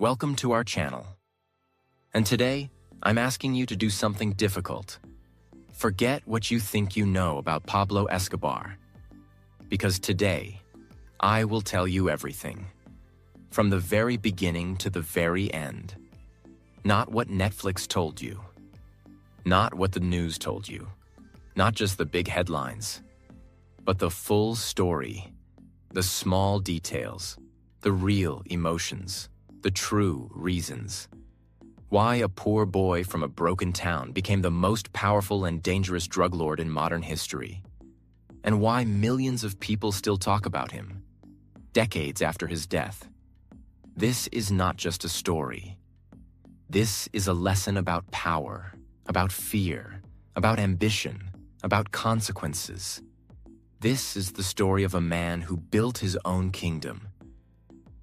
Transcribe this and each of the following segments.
Welcome to our channel. And today, I'm asking you to do something difficult. Forget what you think you know about Pablo Escobar. Because today, I will tell you everything. From the very beginning to the very end. Not what Netflix told you. Not what the news told you. Not just the big headlines. But the full story. The small details. The real emotions. The true reasons. Why a poor boy from a broken town became the most powerful and dangerous drug lord in modern history. And why millions of people still talk about him, decades after his death. This is not just a story. This is a lesson about power, about fear, about ambition, about consequences. This is the story of a man who built his own kingdom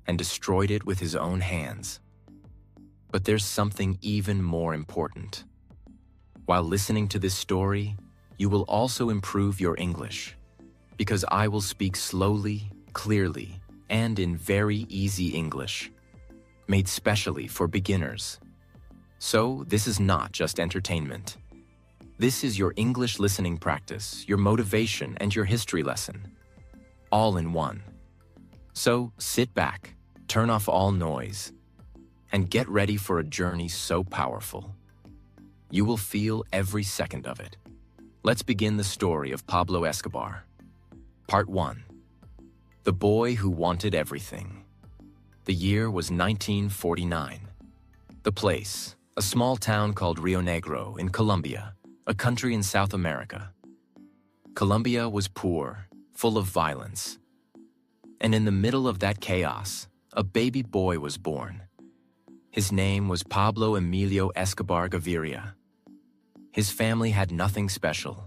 and destroyed it with his own hands. But there's something even more important. While listening to this story, you will also improve your English, because I will speak slowly, clearly, and in very easy English, made specially for beginners. So this is not just entertainment. This is your English listening practice, your motivation, and your history lesson, all in one. So sit back, turn off all noise, and get ready for a journey so powerful. You will feel every second of it. Let's begin the story of Pablo Escobar. Part 1. The boy who wanted everything. The year was 1949. The place, a small town called Rio Negro in Colombia, a country in South America. Colombia was poor, full of violence. And in the middle of that chaos, a baby boy was born. His name was Pablo Emilio Escobar Gaviria. His family had nothing special.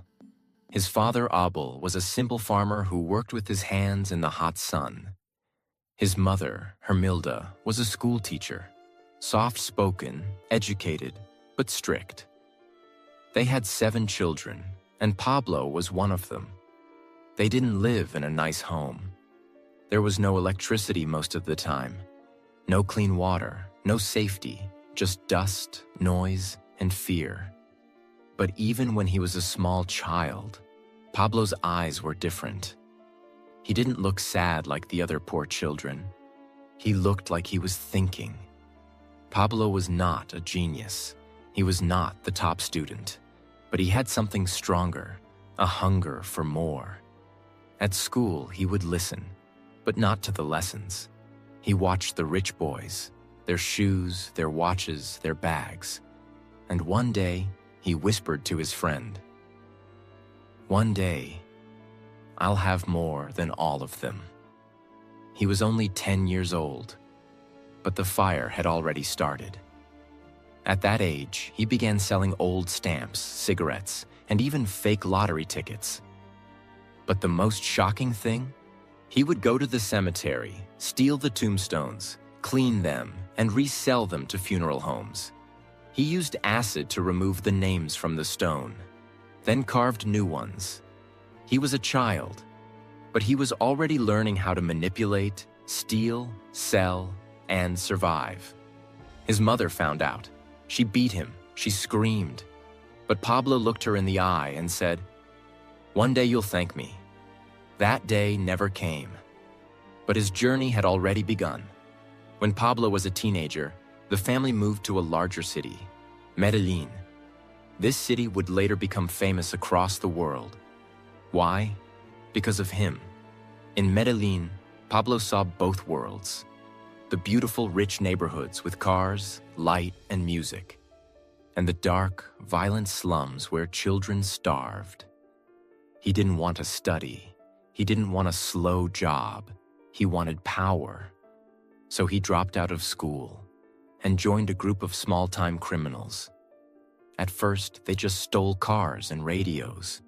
His father, Abel, was a simple farmer who worked with his hands in the hot sun. His mother, Hermilda, was a school teacher, soft-spoken, educated, but strict. They had 7 children, and Pablo was one of them. They didn't live in a nice home. There was no electricity most of the time, no clean water, no safety, just dust, noise, and fear. But even when he was a small child, Pablo's eyes were different. He didn't look sad like the other poor children. He looked like he was thinking. Pablo was not a genius. He was not the top student. But he had something stronger, a hunger for more. At school, he would listen, but not to the lessons. He watched the rich boys, their shoes, their watches, their bags. And one day, he whispered to his friend, "One day, I'll have more than all of them." He was only 10 years old, but the fire had already started. At that age, he began selling old stamps, cigarettes, and even fake lottery tickets. But the most shocking thing? He would go to the cemetery, steal the tombstones, clean them, and resell them to funeral homes. He used acid to remove the names from the stone, then carved new ones. He was a child, but he was already learning how to manipulate, steal, sell, and survive. His mother found out. She beat him, she screamed. But Pablo looked her in the eye and said, "One day you'll thank me." That day never came. But his journey had already begun. When Pablo was a teenager, the family moved to a larger city, Medellin. This city would later become famous across the world. Why? Because of him. In Medellin, Pablo saw both worlds. The beautiful, rich neighborhoods with cars, light, and music. And the dark, violent slums where children starved. He didn't want to study. He didn't want a slow job. He wanted power. So he dropped out of school and joined a group of small-time criminals. At first, they just stole cars and radios.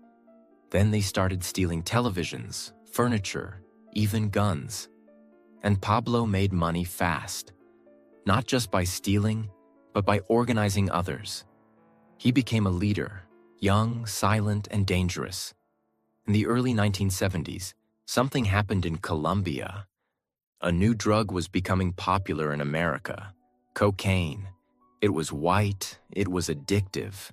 Then they started stealing televisions, furniture, even guns. And Pablo made money fast, not just by stealing, but by organizing others. He became a leader, young, silent, and dangerous. In the early 1970s, something happened in Colombia. A new drug was becoming popular in America, Cocaine. It was white, it was addictive,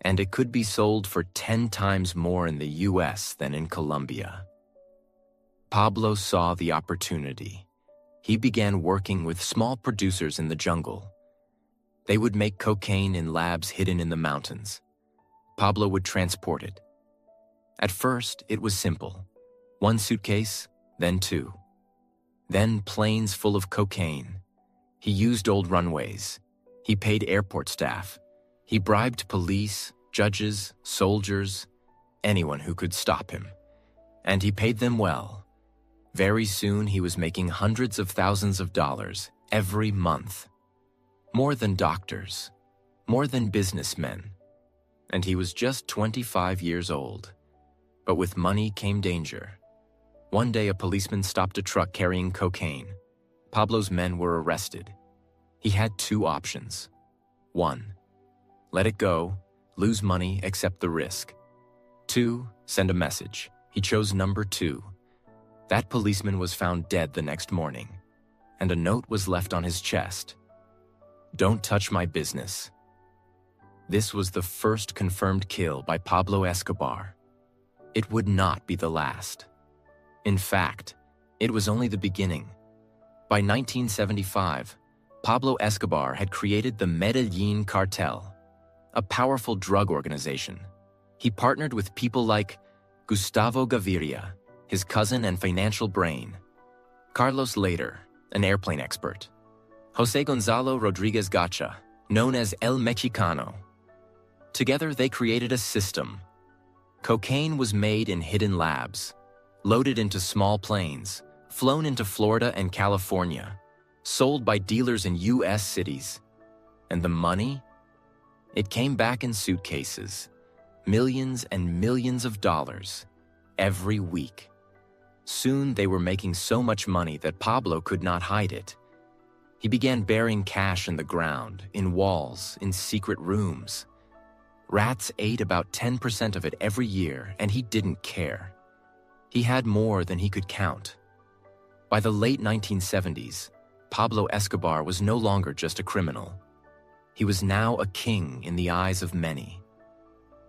and it could be sold for 10 times more in the US than in Colombia. Pablo saw the opportunity. He began working with small producers in the jungle. They would make cocaine in labs hidden in the mountains. Pablo would transport it. At first, it was simple. 1 suitcase, then 2. Then planes full of cocaine. He used old runways. He paid airport staff. He bribed police, judges, soldiers, anyone who could stop him. And he paid them well. Very soon, he was making hundreds of thousands of dollars every month. More than doctors, more than businessmen. And he was just 25 years old. But with money came danger. One day, a policeman stopped a truck carrying cocaine. Pablo's men were arrested. He had 2 options. 1, let it go, lose money, accept the risk. 2, send a message. He chose number 2. That policeman was found dead the next morning, and a note was left on his chest. Don't touch my business. This was the first confirmed kill by Pablo Escobar. It would not be the last. In fact, it was only the beginning. By 1975, Pablo Escobar had created the Medellin cartel, a powerful drug organization. He partnered with people like Gustavo Gaviria, his cousin and financial brain, Carlos Lader, an airplane expert, Jose Gonzalo Rodriguez Gacha, known as El Mexicano. Together, they created a system. Cocaine was made in hidden labs, loaded into small planes, flown into Florida and California, sold by dealers in US cities. And the money? It came back in suitcases, millions and millions of dollars, every week. Soon they were making so much money that Pablo could not hide it. He began burying cash in the ground, in walls, in secret rooms. Rats ate about 10% of it every year, and he didn't care. He had more than he could count. By the late 1970s, Pablo Escobar was no longer just a criminal. He was now a king in the eyes of many.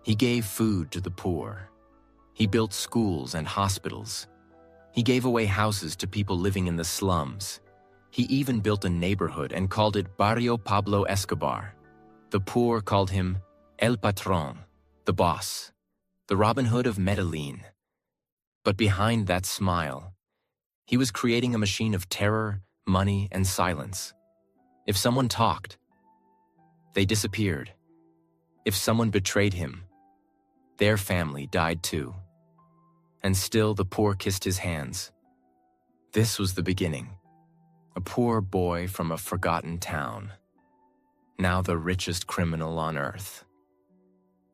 He gave food to the poor. He built schools and hospitals. He gave away houses to people living in the slums. He even built a neighborhood and called it Barrio Pablo Escobar. The poor called him El Patron, the boss, the Robin Hood of Medellin. But behind that smile, he was creating a machine of terror, money, and silence. If someone talked, they disappeared. If someone betrayed him, their family died too. And still the poor kissed his hands. This was the beginning. A poor boy from a forgotten town, now the richest criminal on earth.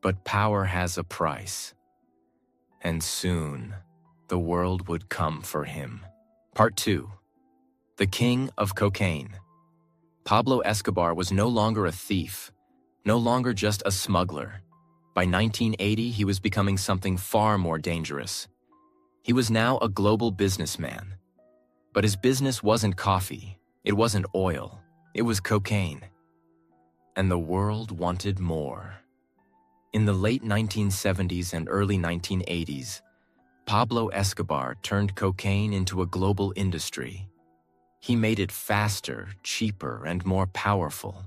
But power has a price, and soon the world would come for him. Part 2. The King of Cocaine. Pablo Escobar was no longer a thief, no longer just a smuggler. By 1980, he was becoming something far more dangerous. He was now a global businessman. But his business wasn't coffee, it wasn't oil, it was cocaine. And the world wanted more. In the late 1970s and early 1980s, Pablo Escobar turned cocaine into a global industry. He made it faster, cheaper, and more powerful.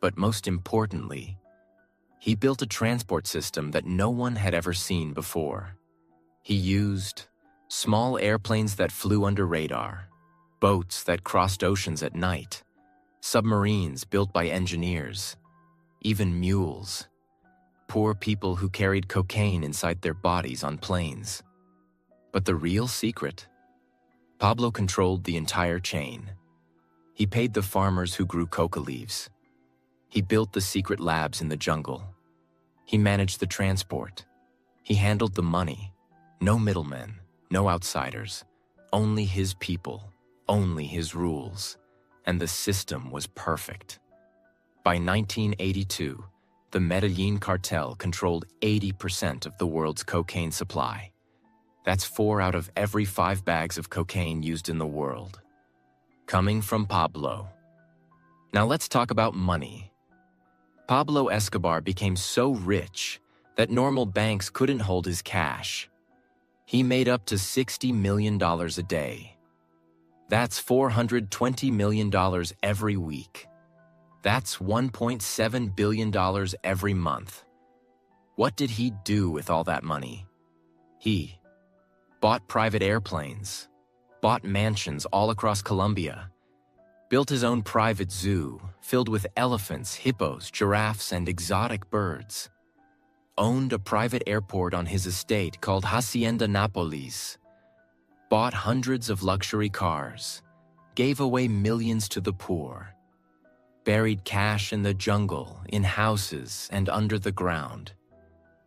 But most importantly, he built a transport system that no one had ever seen before. He used small airplanes that flew under radar, boats that crossed oceans at night, submarines built by engineers, even mules, poor people who carried cocaine inside their bodies on planes. But the real secret? Pablo controlled the entire chain. He paid the farmers who grew coca leaves. He built the secret labs in the jungle. He managed the transport. He handled the money. No middlemen, no outsiders, only his people, only his rules, and the system was perfect. By 1982, the Medellin cartel controlled 80% of the world's cocaine supply. That's 4 out of every 5 bags of cocaine used in the world. Coming from Pablo. Now let's talk about money. Pablo Escobar became so rich that normal banks couldn't hold his cash. He made up to $60 million a day. That's $420 million every week. That's $1.7 billion every month. What did he do with all that money? He bought private airplanes, bought mansions all across Colombia, built his own private zoo filled with elephants, hippos, giraffes, and exotic birds, owned a private airport on his estate called Hacienda Nápoles, bought hundreds of luxury cars, gave away millions to the poor, buried cash in the jungle, in houses, and under the ground.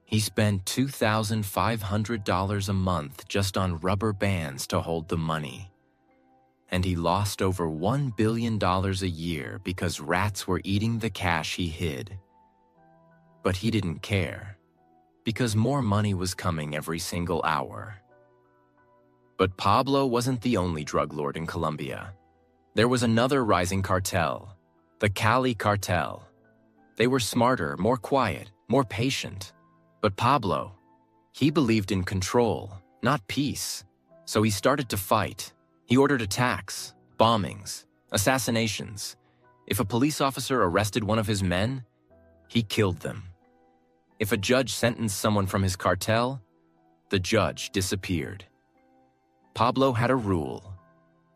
He spent $2,500 a month just on rubber bands to hold the money. And he lost over $1 billion a year because rats were eating the cash he hid. But he didn't care, because more money was coming every single hour. But Pablo wasn't the only drug lord in Colombia. There was another rising cartel, the Cali cartel. They were smarter, more quiet, more patient. But Pablo, he believed in control, not peace. So he started to fight. He ordered attacks, bombings, assassinations. If a police officer arrested one of his men, he killed them. If a judge sentenced someone from his cartel, the judge disappeared. Pablo had a rule: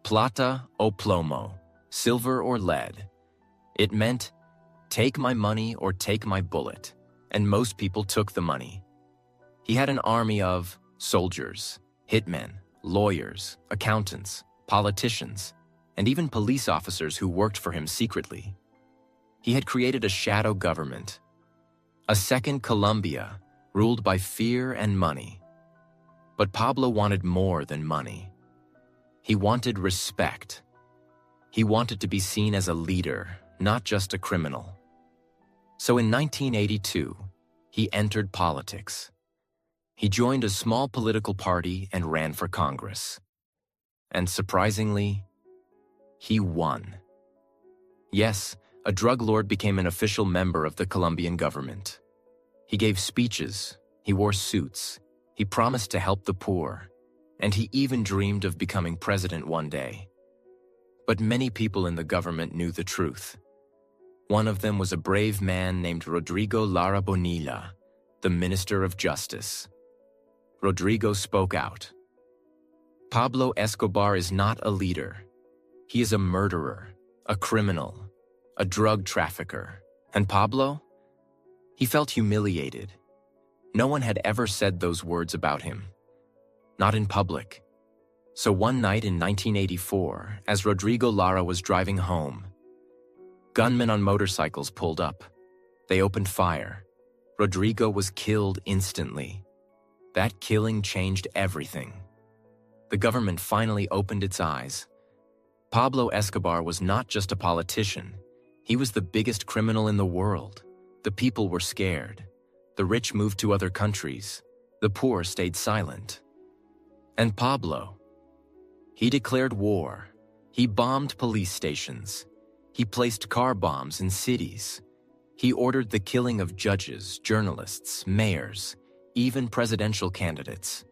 plata o plomo, silver or lead. It meant, take my money or take my bullet, and most people took the money. He had an army of soldiers, hitmen, lawyers, accountants, politicians, and even police officers who worked for him secretly. He had created a shadow government, a second Colombia ruled by fear and money. But Pablo wanted more than money. He wanted respect. He wanted to be seen as a leader, not just a criminal. So in 1982, he entered politics. He joined a small political party and ran for Congress. And surprisingly, he won. Yes, a drug lord became an official member of the Colombian government. He gave speeches, he wore suits, he promised to help the poor, and he even dreamed of becoming president one day. But many people in the government knew the truth. One of them was a brave man named Rodrigo Lara Bonilla, the Minister of Justice. Rodrigo spoke out. Pablo Escobar is not a leader. He is a murderer, a criminal, a drug trafficker. And Pablo? He felt humiliated. No one had ever said those words about him. Not in public. So one night in 1984, as Rodrigo Lara was driving home, gunmen on motorcycles pulled up. They opened fire. Rodrigo was killed instantly. That killing changed everything. The government finally opened its eyes. Pablo Escobar was not just a politician. He was the biggest criminal in the world. The people were scared. The rich moved to other countries. The poor stayed silent. And Pablo, he declared war. He bombed police stations. He placed car bombs in cities. He ordered the killing of judges, journalists, mayors, even presidential candidates.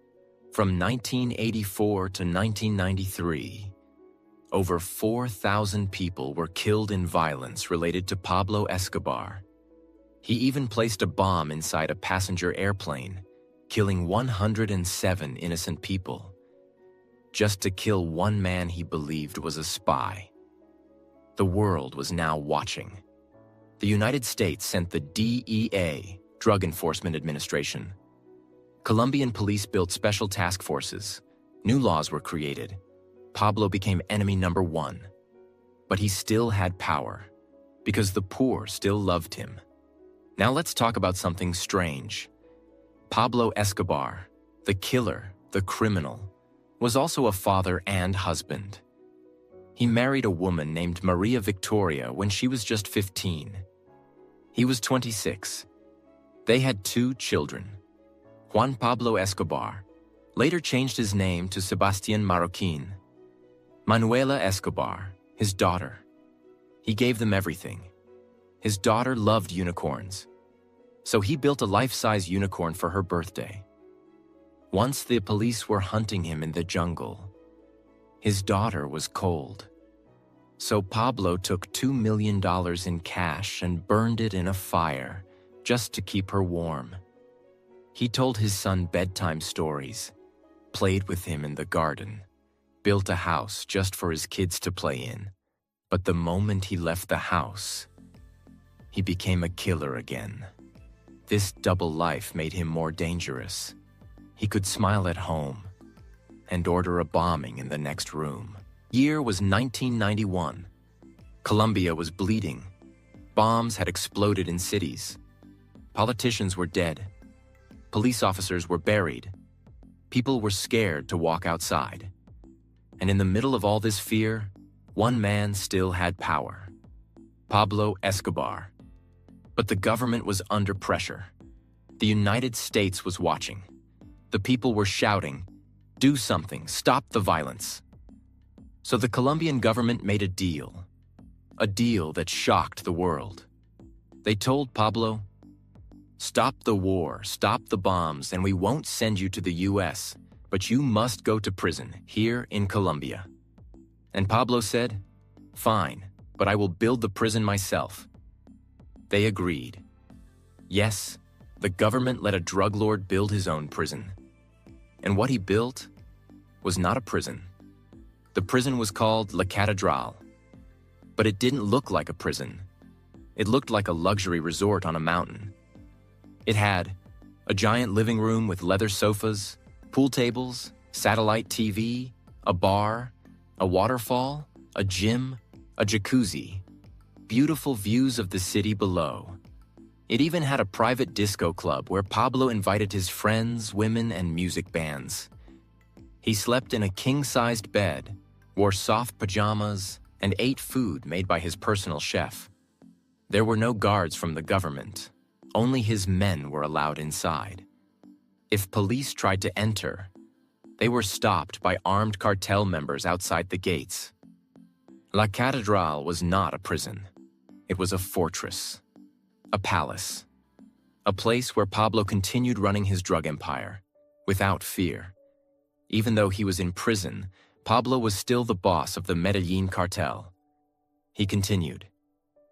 From 1984 to 1993, over 4,000 people were killed in violence related to Pablo Escobar. He even placed a bomb inside a passenger airplane, killing 107 innocent people, just to kill one man he believed was a spy. The world was now watching. The United States sent the DEA, Drug Enforcement Administration. Colombian police built special task forces. New laws were created. Pablo became enemy number one. But he still had power, because the poor still loved him. Now let's talk about something strange. Pablo Escobar, the killer, the criminal, was also a father and husband. He married a woman named Maria Victoria when she was just 15. He was 26. They had 2 children. Juan Pablo Escobar later changed his name to Sebastián Marroquín. Manuela Escobar, his daughter. He gave them everything. His daughter loved unicorns, so he built a life-size unicorn for her birthday. Once the police were hunting him in the jungle, his daughter was cold. So Pablo took $2 million in cash and burned it in a fire just to keep her warm. He told his son bedtime stories, played with him in the garden, built a house just for his kids to play in. But the moment he left the house, he became a killer again. This double life made him more dangerous. He could smile at home and order a bombing in the next room. Year was 1991. Colombia was bleeding. Bombs had exploded in cities. Politicians were dead. Police officers were buried. People were scared to walk outside. And in the middle of all this fear, one man still had power: Pablo Escobar. But the government was under pressure. The United States was watching. The people were shouting, "Do something, stop the violence." So the Colombian government made a deal that shocked the world. They told Pablo, "Stop the war, stop the bombs, and we won't send you to the US, but you must go to prison here in Colombia." And Pablo said, "Fine, but I will build the prison myself." They agreed. Yes, the government let a drug lord build his own prison. And what he built was not a prison. The prison was called La Catedral. But it didn't look like a prison. It looked like a luxury resort on a mountain. It had a giant living room with leather sofas, pool tables, satellite TV, a bar, a waterfall, a gym, a jacuzzi, beautiful views of the city below. It even had a private disco club where Pablo invited his friends, women, and music bands. He slept in a king-sized bed, wore soft pajamas, and ate food made by his personal chef. There were no guards from the government. Only his men were allowed inside. If police tried to enter, they were stopped by armed cartel members outside the gates. La Catedral was not a prison. It was a fortress, a palace, a place where Pablo continued running his drug empire without fear. Even though he was in prison, Pablo was still the boss of the Medellin cartel. He continued,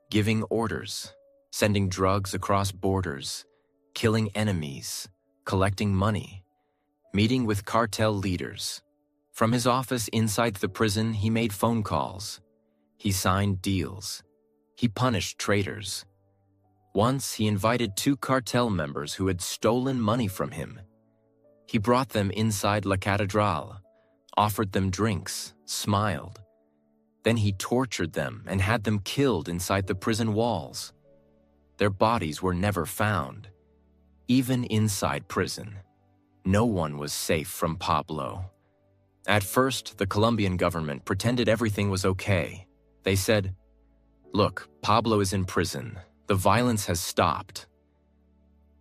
giving orders, sending drugs across borders, killing enemies, collecting money, meeting with cartel leaders. From his office inside the prison, he made phone calls. He signed deals. He punished traitors. Once, he invited 2 cartel members who had stolen money from him. He brought them inside La Catedral, offered them drinks, smiled. Then he tortured them and had them killed inside the prison walls. Their bodies were never found. Even inside prison, no one was safe from Pablo. At first, the Colombian government pretended everything was okay. They said, "Look, Pablo is in prison. The violence has stopped."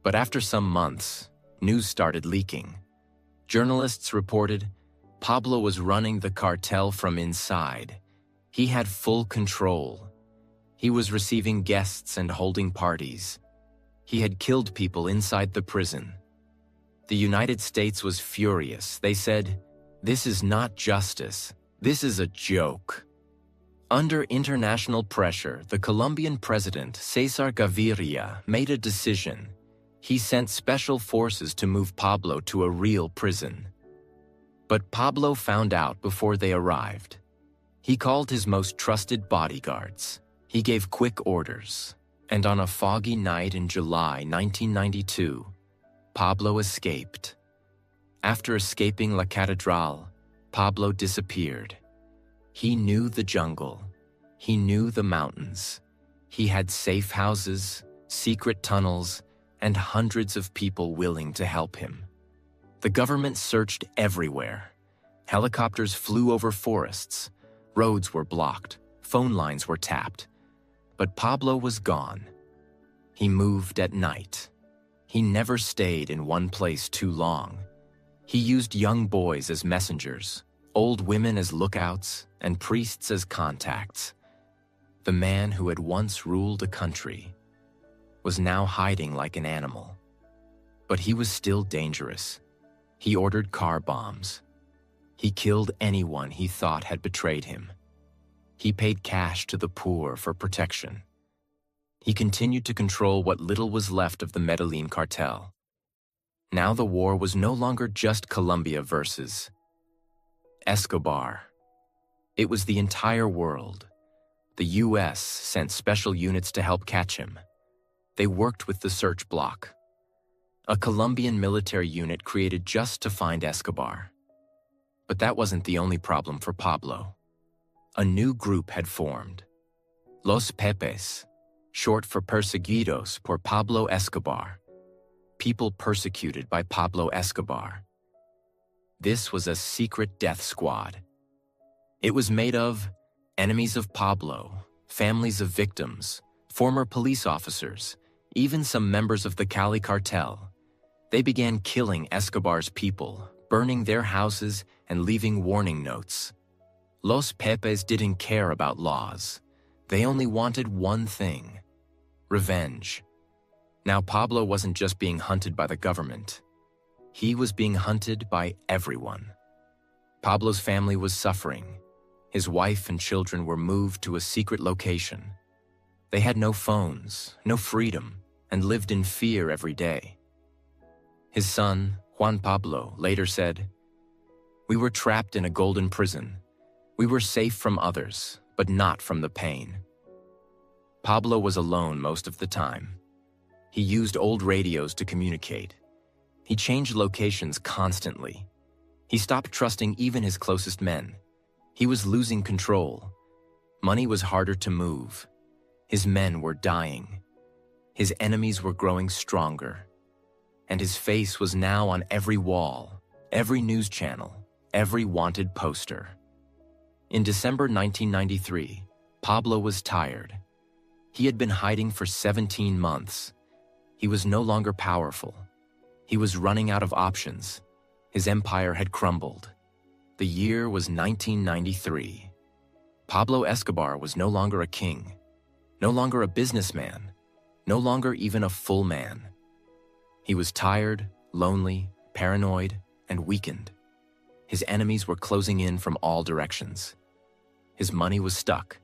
But after some months, news started leaking. Journalists reported Pablo was running the cartel from inside. He had full control. He was receiving guests and holding parties. He had killed people inside the prison. The United States was furious. They said, "This is not justice. This is a joke." Under international pressure, the Colombian president, Cesar Gaviria, made a decision. He sent special forces to move Pablo to a real prison. But Pablo found out before they arrived. He called his most trusted bodyguards. He gave quick orders. And on a foggy night in July 1992, Pablo escaped. After escaping La Catedral, Pablo disappeared. He knew the jungle. He knew the mountains. He had safe houses, secret tunnels, and hundreds of people willing to help him. The government searched everywhere. Helicopters flew over forests. Roads were blocked. Phone lines were tapped. But Pablo was gone. He moved at night. He never stayed in one place too long. He used young boys as messengers, old women as lookouts, and priests as contacts. The man who had once ruled a country was now hiding like an animal. But he was still dangerous. He ordered car bombs. He killed anyone he thought had betrayed him. He paid cash to the poor for protection. He continued to control what little was left of the Medellin cartel. Now the war was no longer just Colombia versus Escobar. It was the entire world. The U.S. sent special units to help catch him. They worked with the search block, a Colombian military unit created just to find Escobar. But that wasn't the only problem for Pablo. A new group had formed, Los Pepes, short for Perseguidos por Pablo Escobar, people persecuted by Pablo Escobar. This was a secret death squad. It was made of enemies of Pablo, families of victims, former police officers, even some members of the Cali cartel. They began killing Escobar's people, burning their houses and leaving warning notes. Los Pepes didn't care about laws. They only wanted one thing: revenge. Now Pablo wasn't just being hunted by the government. He was being hunted by everyone. Pablo's family was suffering. His wife and children were moved to a secret location. They had no phones, no freedom, and lived in fear every day. His son, Juan Pablo, later said, "We were trapped in a golden prison. We were safe from others, but not from the pain." Pablo was alone most of the time. He used old radios to communicate. He changed locations constantly. He stopped trusting even his closest men. He was losing control. Money was harder to move. His men were dying. His enemies were growing stronger. And his face was now on every wall, every news channel, every wanted poster. In December 1993, Pablo was tired. He had been hiding for 17 months. He was no longer powerful. He was running out of options. His empire had crumbled. The year was 1993. Pablo Escobar was no longer a king, no longer a businessman, no longer even a full man. He was tired, lonely, paranoid, and weakened. His enemies were closing in from all directions. His money was stuck.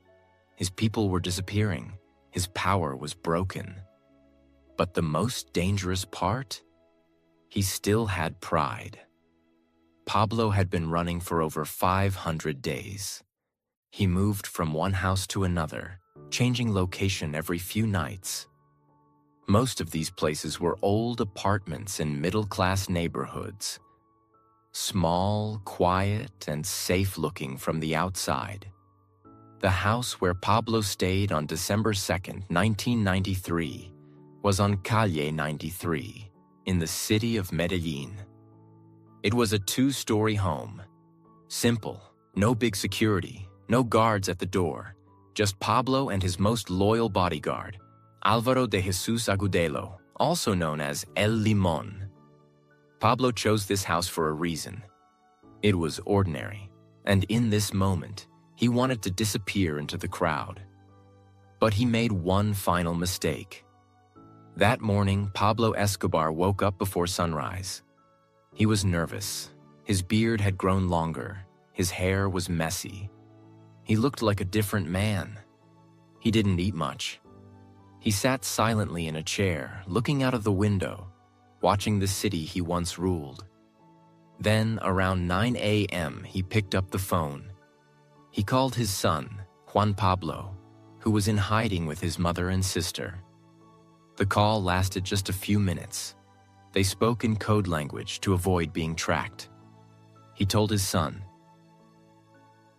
His people were disappearing. His power was broken. But the most dangerous part? He still had pride. Pablo had been running for over 500 days. He moved from one house to another, changing location every few nights. Most of these places were old apartments in middle-class neighborhoods. Small, quiet, and safe-looking from the outside. The house where Pablo stayed on December 2nd, 1993, was on Calle 93, in the city of Medellin. It was a 2-story home. Simple, no big security, no guards at the door, just Pablo and his most loyal bodyguard, Álvaro de Jesús Agudelo, also known as El Limón. Pablo chose this house for a reason. It was ordinary, and in this moment, he wanted to disappear into the crowd. But he made one final mistake. That morning, Pablo Escobar woke up before sunrise. He was nervous. His beard had grown longer. His hair was messy. He looked like a different man. He didn't eat much. He sat silently in a chair, looking out of the window, watching the city he once ruled. Then, around 9 a.m., he picked up the phone. He called his son, Juan Pablo, who was in hiding with his mother and sister. The call lasted just a few minutes. They spoke in code language to avoid being tracked. He told his son,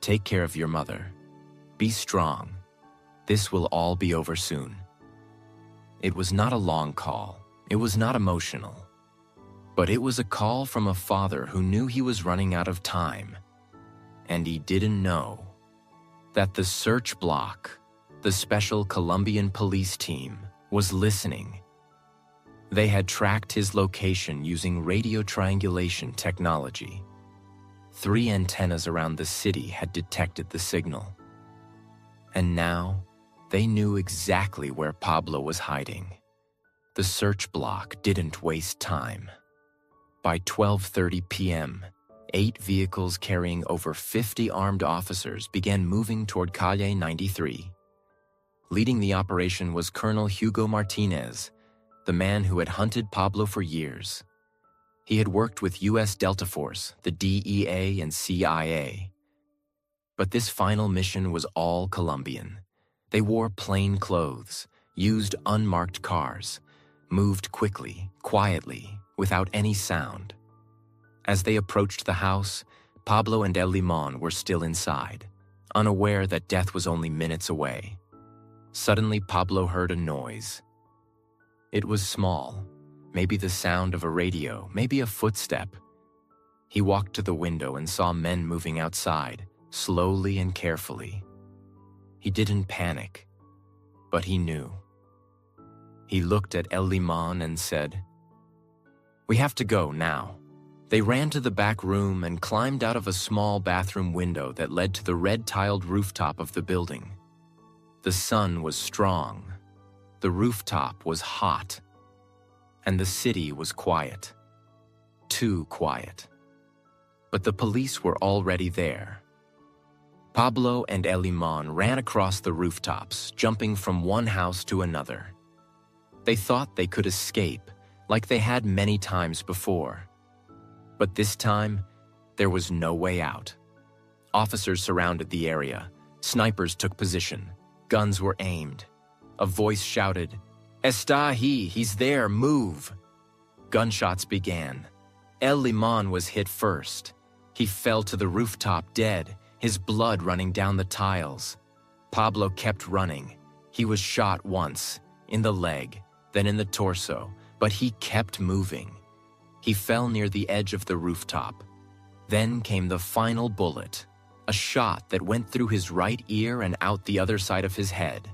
"Take care of your mother. Be strong. This will all be over soon." It was not a long call. It was not emotional. But it was a call from a father who knew he was running out of time. And he didn't know that the search block, the special Colombian police team, was listening. They had tracked his location using radio triangulation technology. 3 antennas around the city had detected the signal. And now, They knew exactly where Pablo was hiding. The search block didn't waste time. By 12:30 p.m., 8 vehicles carrying over 50 armed officers began moving toward Calle 93. Leading the operation was Colonel Hugo Martinez, the man who had hunted Pablo for years. He had worked with U.S. Delta Force, the DEA, and CIA. But this final mission was all Colombian. They wore plain clothes, used unmarked cars, moved quickly, quietly, without any sound. As they approached the house, Pablo and El Limon were still inside, unaware that death was only minutes away. Suddenly, Pablo heard a noise. It was small, maybe the sound of a radio, maybe a footstep. He walked to the window and saw men moving outside, slowly and carefully. He didn't panic, but he knew. He looked at El Limon and said, "We have to go now." They ran to the back room and climbed out of a small bathroom window that led to the red-tiled rooftop of the building. The sun was strong, the rooftop was hot, and the city was quiet. Too quiet. But the police were already there. Pablo and El Limon ran across the rooftops, jumping from one house to another. They thought they could escape, like they had many times before. But this time, there was no way out. Officers surrounded the area. Snipers took position. Guns were aimed. A voice shouted, "Está ahí, he's there, move!" Gunshots began. El Limon was hit first. He fell to the rooftop dead, his blood running down the tiles. Pablo kept running. He was shot once, in the leg, then in the torso, but he kept moving. He fell near the edge of the rooftop. Then came the final bullet, a shot that went through his right ear and out the other side of his head.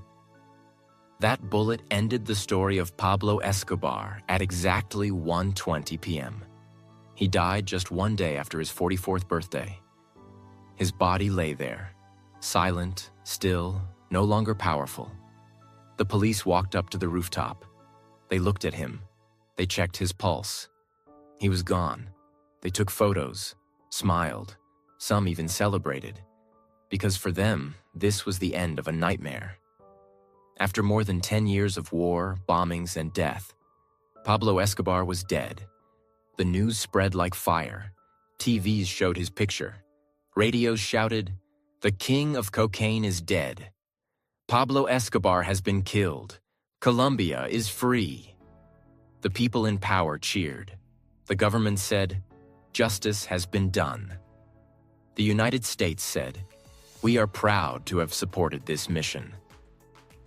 That bullet ended the story of Pablo Escobar at exactly 1:20 p.m. He died just one day after his 44th birthday. His body lay there, silent, still, no longer powerful. The police walked up to the rooftop. They looked at him. They checked his pulse. He was gone. They took photos, smiled, some even celebrated, because for them, this was the end of a nightmare. After more than 10 years of war, bombings, and death, Pablo Escobar was dead. The news spread like fire. TVs showed his picture. Radios shouted, "The king of cocaine is dead. Pablo Escobar has been killed. Colombia is free." The people in power cheered. The government said, "Justice has been done." The United States said, "We are proud to have supported this mission."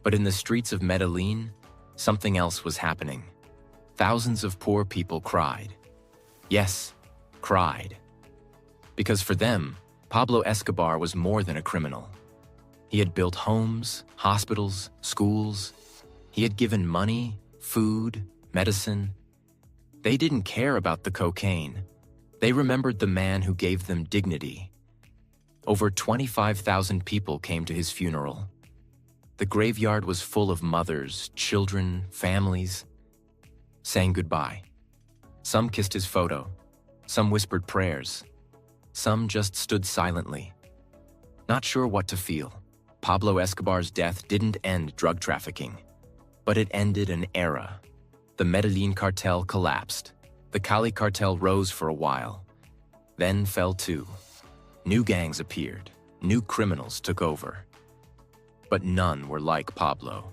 But in the streets of Medellin, something else was happening. Thousands of poor people cried. Yes, cried. Because for them, Pablo Escobar was more than a criminal. He had built homes, hospitals, schools. He had given money, food, medicine. They didn't care about the cocaine. They remembered the man who gave them dignity. Over 25,000 people came to his funeral. The graveyard was full of mothers, children, families, saying goodbye. Some kissed his photo. Some whispered prayers. Some just stood silently. Not sure what to feel. Pablo Escobar's death didn't end drug trafficking, but it ended an era. The Medellin cartel collapsed. The Cali cartel rose for a while, then fell too. New gangs appeared. New criminals took over. But none were like Pablo.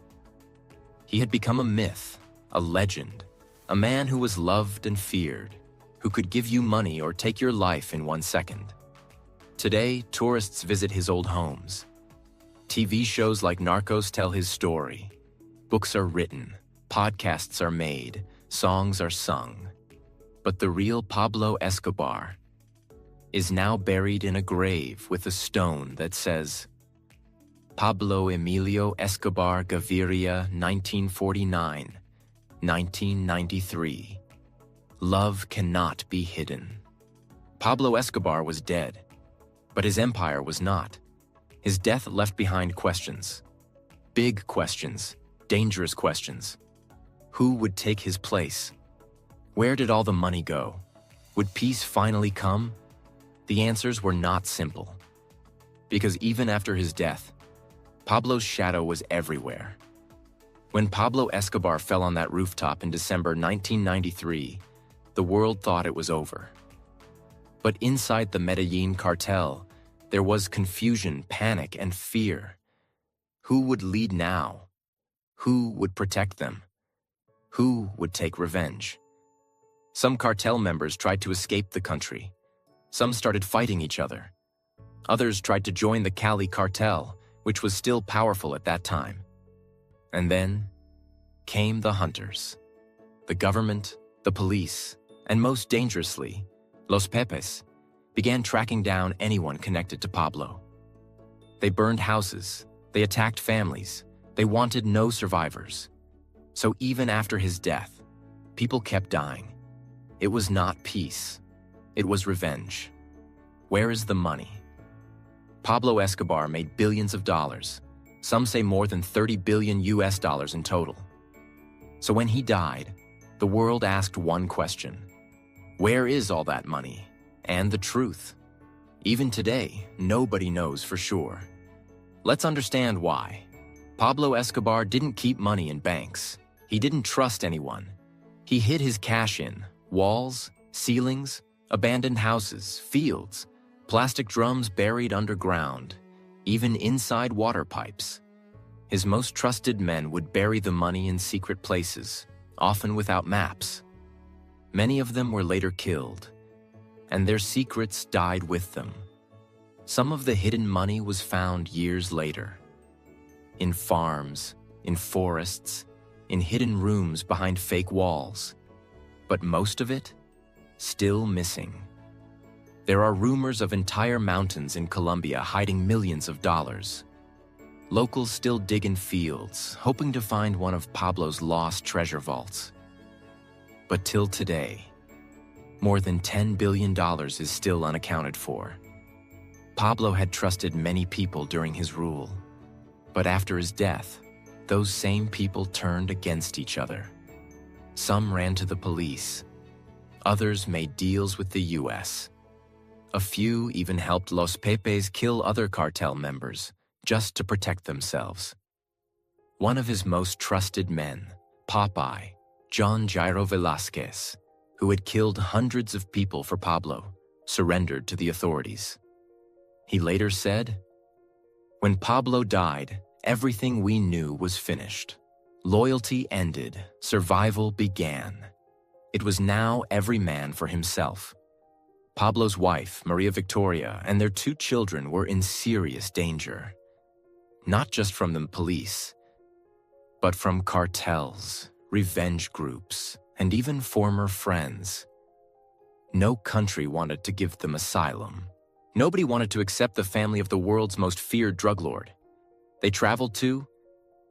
He had become a myth, a legend, a man who was loved and feared, who could give you money or take your life in 1 second. Today, tourists visit his old homes. TV shows like Narcos tell his story. Books are written, podcasts are made, songs are sung. But the real Pablo Escobar is now buried in a grave with a stone that says, Pablo Emilio Escobar Gaviria, 1949, 1993. Love cannot be hidden. Pablo Escobar was dead, but his empire was not. His death left behind questions. Big questions, dangerous questions. Who would take his place? Where did all the money go? Would peace finally come? The answers were not simple. Because even after his death, Pablo's shadow was everywhere. When Pablo Escobar fell on that rooftop in December 1993, the world thought it was over. But inside the Medellin cartel, there was confusion, panic, and fear. Who would lead now? Who would protect them? Who would take revenge? Some cartel members tried to escape the country. Some started fighting each other. Others tried to join the Cali cartel, which was still powerful at that time. And then came the hunters. The government, the police, and most dangerously, Los Pepes, began tracking down anyone connected to Pablo. They burned houses, they attacked families, they wanted no survivors. So even after his death, people kept dying. It was not peace, it was revenge. Where is the money? Pablo Escobar made billions of dollars. Some say more than 30 billion US dollars in total. So when he died, the world asked one question. Where is all that money? And the truth? Even today, nobody knows for sure. Let's understand why. Pablo Escobar didn't keep money in banks. He didn't trust anyone. He hid his cash in walls, ceilings, abandoned houses, fields, plastic drums buried underground, even inside water pipes. His most trusted men would bury the money in secret places, often without maps. Many of them were later killed, and their secrets died with them. Some of the hidden money was found years later. In farms, in forests, in hidden rooms behind fake walls. But most of it, still missing. There are rumors of entire mountains in Colombia hiding millions of dollars. Locals still dig in fields, hoping to find one of Pablo's lost treasure vaults. But till today, more than $10 billion is still unaccounted for. Pablo had trusted many people during his rule, but after his death, those same people turned against each other. Some ran to the police. Others made deals with the US. A few even helped Los Pepes kill other cartel members just to protect themselves. One of his most trusted men, Popeye, John Jairo Velázquez, who had killed hundreds of people for Pablo, surrendered to the authorities. He later said, "When Pablo died, everything we knew was finished. Loyalty ended, survival began. It was now every man for himself." Pablo's wife, Maria Victoria, and their 2 children were in serious danger. Not just from the police, but from cartels, revenge groups, and even former friends. No country wanted to give them asylum. Nobody wanted to accept the family of the world's most feared drug lord. They traveled to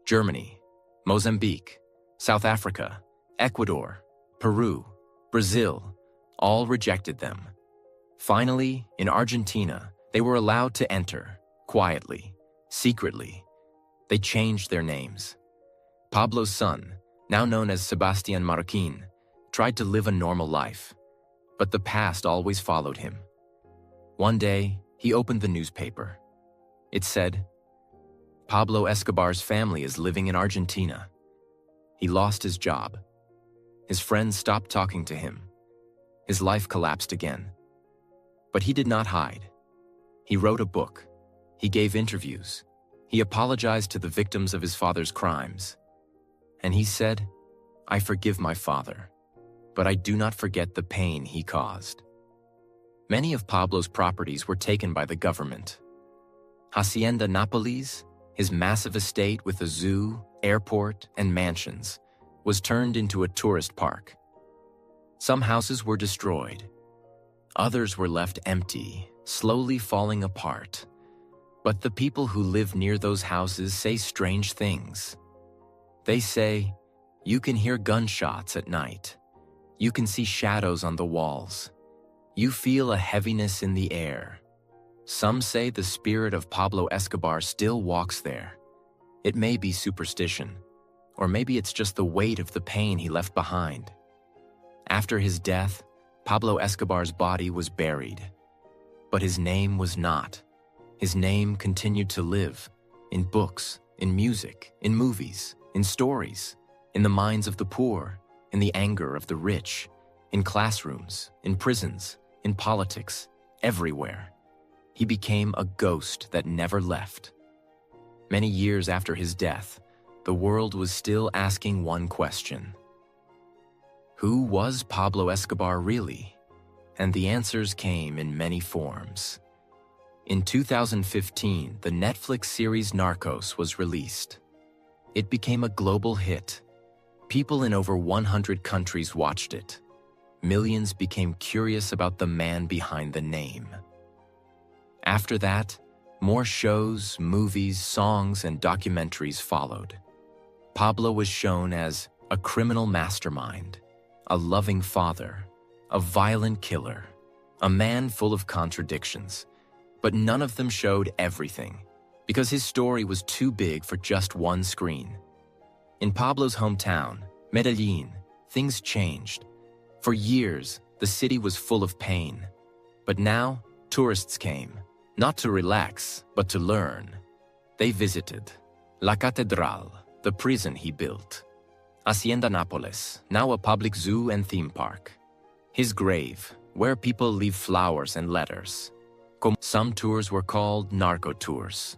Germany, Mozambique, South Africa, Ecuador, Peru, Brazil, all rejected them. Finally, in Argentina, they were allowed to enter, quietly, secretly. They changed their names. Pablo's son, now known as Sebastián Marroquín, tried to live a normal life, but the past always followed him. One day, he opened the newspaper. It said, "Pablo Escobar's family is living in Argentina." He lost his job. His friends stopped talking to him. His life collapsed again. But he did not hide. He wrote a book. He gave interviews. He apologized to the victims of his father's crimes. And he said, "I forgive my father, but I do not forget the pain he caused." Many of Pablo's properties were taken by the government. Hacienda Nápoles, his massive estate with a zoo, airport, and mansions, was turned into a tourist park. Some houses were destroyed. Others were left empty, slowly falling apart. But the people who live near those houses say strange things. They say, you can hear gunshots at night. You can see shadows on the walls. You feel a heaviness in the air. Some say the spirit of Pablo Escobar still walks there. It may be superstition, or maybe it's just the weight of the pain he left behind. After his death, Pablo Escobar's body was buried. But his name was not. His name continued to live in books, in music, in movies, in stories, in the minds of the poor, in the anger of the rich, in classrooms, in prisons, in politics, everywhere. He became a ghost that never left. Many years after his death, the world was still asking one question. Who was Pablo Escobar really? And the answers came in many forms. In 2015, the Netflix series Narcos was released. It became a global hit. People in over 100 countries watched it. Millions became curious about the man behind the name. After that, more shows, movies, songs, and documentaries followed. Pablo was shown as a criminal mastermind, a loving father, a violent killer, a man full of contradictions. But none of them showed everything, because his story was too big for just one screen. In Pablo's hometown, Medellin, things changed. For years, the city was full of pain. But now, tourists came, not to relax, but to learn. They visited La Catedral, the prison he built; Hacienda Nápoles, now a public zoo and theme park; his grave, where people leave flowers and letters. Some tours were called narco tours.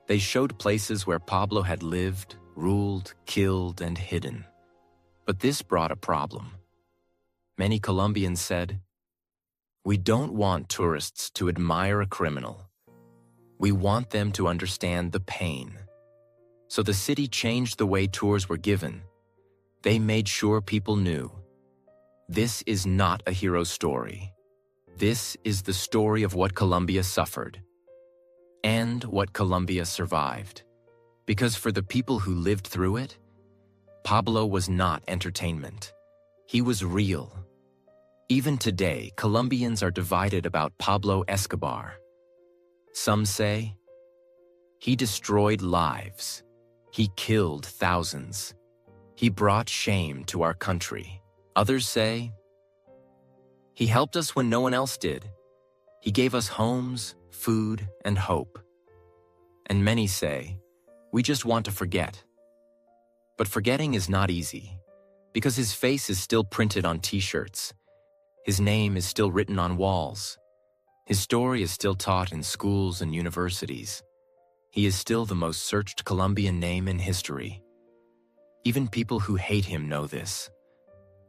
They showed places where Pablo had lived, ruled, killed, and hidden. But this brought a problem. Many Colombians said, "We don't want tourists to admire a criminal. We want them to understand the pain." So the city changed the way tours were given. They made sure people knew, this is not a hero story. This is the story of what Colombia suffered and what Colombia survived. Because for the people who lived through it, Pablo was not entertainment. He was real. Even today, Colombians are divided about Pablo Escobar. Some say, he destroyed lives. He killed thousands. He brought shame to our country. Others say, he helped us when no one else did. He gave us homes, food, and hope. And many say, we just want to forget. But forgetting is not easy, because his face is still printed on t-shirts. His name is still written on walls. His story is still taught in schools and universities. He is still the most searched Colombian name in history. Even people who hate him know this.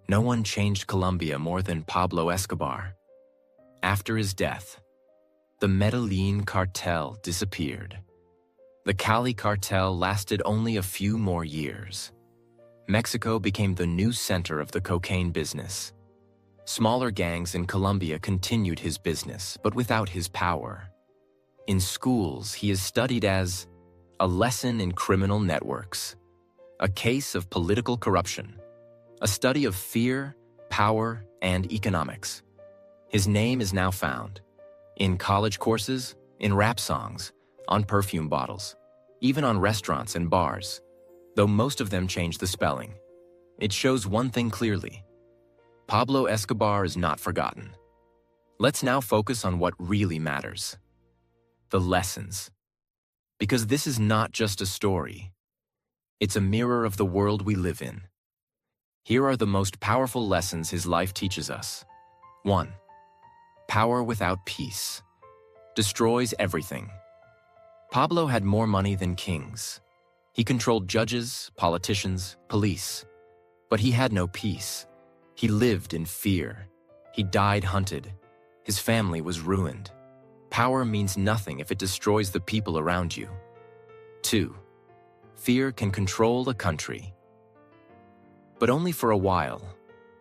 No one changed Colombia more than Pablo Escobar. After his death, the Medellin cartel disappeared. The Cali cartel lasted only a few more years. Mexico became the new center of the cocaine business. Smaller gangs in Colombia continued his business, but without his power. In schools, he is studied as a lesson in criminal networks, a case of political corruption, a study of fear, power, and economics. His name is now found in college courses, in rap songs, on perfume bottles, even on restaurants and bars, though most of them change the spelling. It shows one thing clearly. Pablo Escobar is not forgotten. Let's now focus on what really matters. The lessons. Because this is not just a story. It's a mirror of the world we live in. Here are the most powerful lessons his life teaches us. 1. Power without peace destroys everything. Pablo had more money than kings. He controlled judges, politicians, police. But he had no peace. He lived in fear. He died hunted. His family was ruined. Power means nothing if it destroys the people around you. 2. Fear can control a country. But only for a while.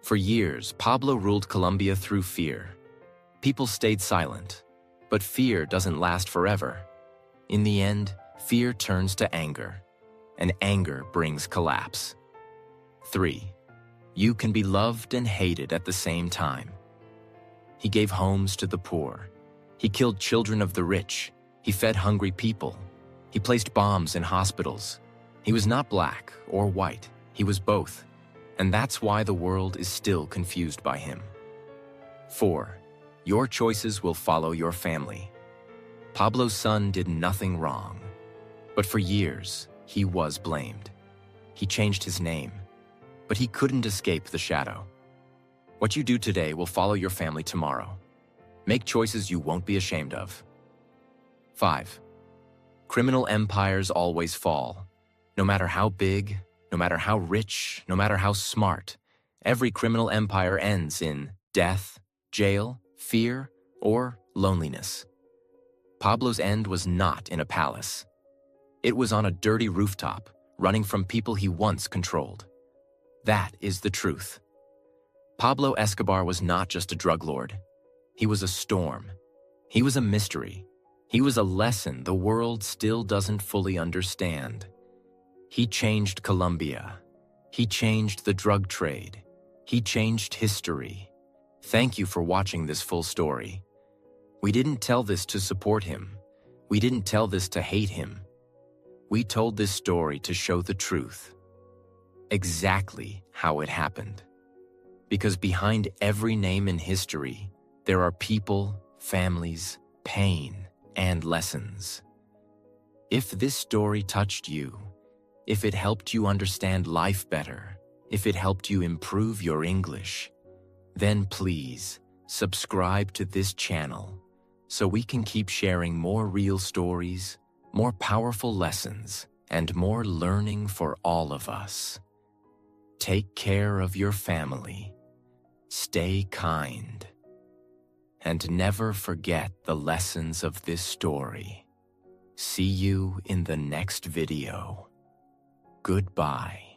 For years, Pablo ruled Colombia through fear. People stayed silent. But fear doesn't last forever. In the end, fear turns to anger. And anger brings collapse. 3. You can be loved and hated at the same time. He gave homes to the poor. He killed children of the rich. He fed hungry people. He placed bombs in hospitals. He was not black or white. He was both. And that's why the world is still confused by him. 4. Your choices will follow your family. Pablo's son did nothing wrong. But for years, he was blamed. He changed his name. But he couldn't escape the shadow. What you do today will follow your family tomorrow. Make choices you won't be ashamed of. 5. Criminal empires always fall. No matter how big, no matter how rich, no matter how smart, every criminal empire ends in death, jail, fear, or loneliness. Pablo's end was not in a palace. It was on a dirty rooftop, running from people he once controlled. That is the truth. Pablo Escobar was not just a drug lord. He was a storm. He was a mystery. He was a lesson the world still doesn't fully understand. He changed Colombia. He changed the drug trade. He changed history. Thank you for watching this full story. We didn't tell this to support him. We didn't tell this to hate him. We told this story to show the truth. Exactly how it happened. Because behind every name in history, there are people, families, pain, and lessons. If this story touched you, if it helped you understand life better, if it helped you improve your English, then please subscribe to this channel so we can keep sharing more real stories, more powerful lessons, and more learning for all of us. Take care of your family. Stay kind. And never forget the lessons of this story. See you in the next video. Goodbye.